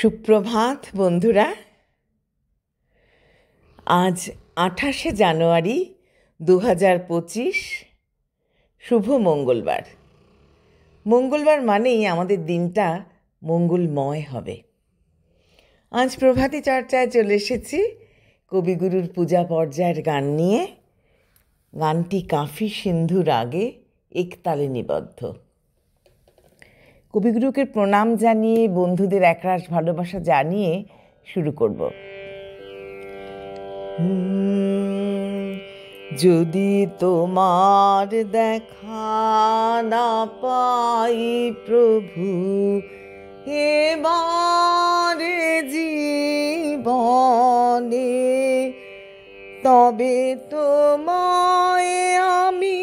সুপ্রভাত বন্ধুরা। আজ 28শে জানুয়ারি 2025, শুভ মঙ্গলবার। মঙ্গলবার মানেই আমাদের দিনটা মঙ্গলময় হবে। আজ প্রভাতী চর্চায় চলে এসেছি কবিগুরুর পূজা পর্যায়ের গান নিয়ে। গানটি কাফি সিন্ধু রাগে একতালে নিবদ্ধ। কবিগুরুকে প্রণাম জানিয়ে, বন্ধুদের একরাশ ভালোবাসা জানিয়ে শুরু করব। যদি তোমার দেখা না পাই প্রভু এবারে জীবনে, তবে তোমায় আমি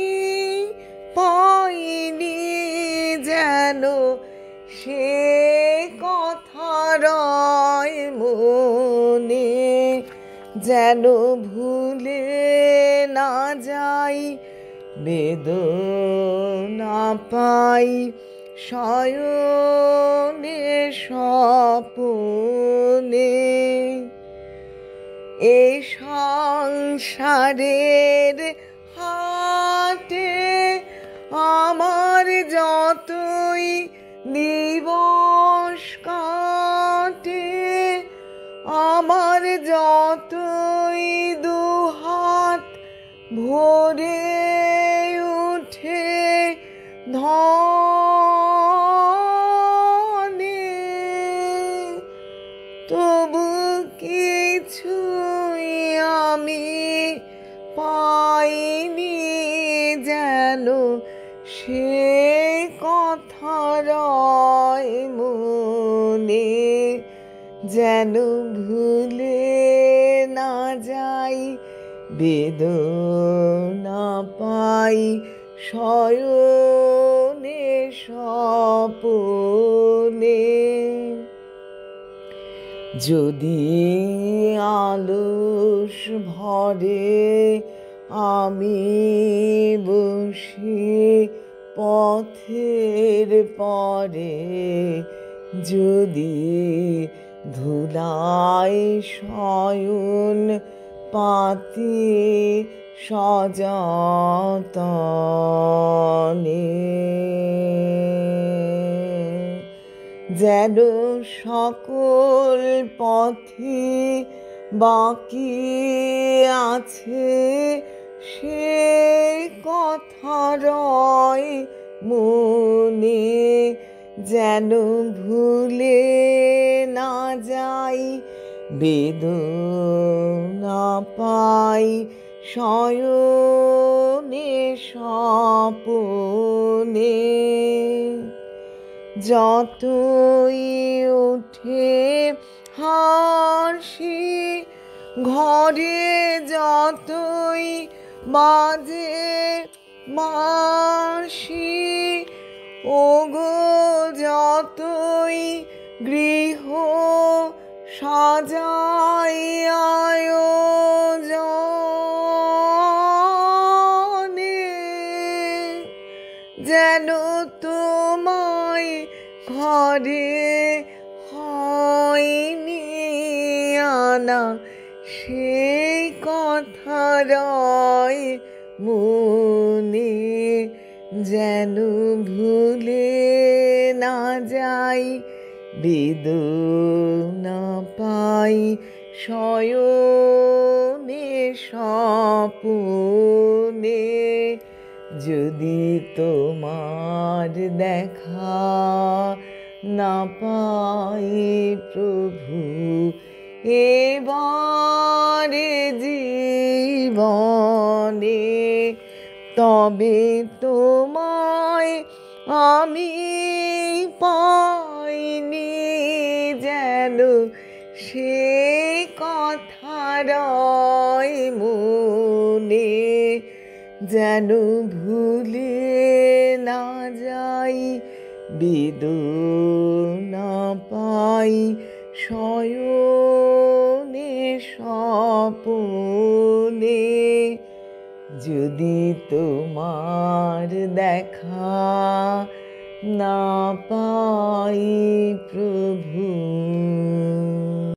পাইনি যেন সে কথা রয় মনে, যেন ভুলে না যাই বেদনা পাই শয়নে স্বপনে। এই সংসারের হাটে আমার যতই দিবস কাটে, আমার যতই দুহাত ভরে উঠে ধনে, তবু কিছুই আমি পাইনি যেন সে কথা রয় মনে, যেন ভুলে না যাই বেদনা পাই শয়নে স্বপনে। যদি আলস ভরে আমি বসি পথের পরে, যদি ধুলায় শয়ন পাতি সযতনে, যেন সকল পথে বাকি আছে সে কথা রয় মনে, যেন ভুলে না যাই বেদনা পাই শয়নে স্বপনে। যতই উঠে হাসি ঘরে, যতই বাজে বাঁশি, ওগো যতই গৃহ সাজাই আয়োজনে, যেন তোমায় ঘরে হয়নি আনা সেই কথা রয় মনে, যেন ভুলে না যাই বেদনা পাই শয়নে স্বপনে। যদি তোমার দেখা না পাই প্রভু এবারে জীবনে, তবে তোমায় আমি পাইনি যেন সে কথা রয় মনে, যেন ভুলে না যাই বেদনা পাই শয়নে স্বপনে। যদি তোমার দেখা না পাই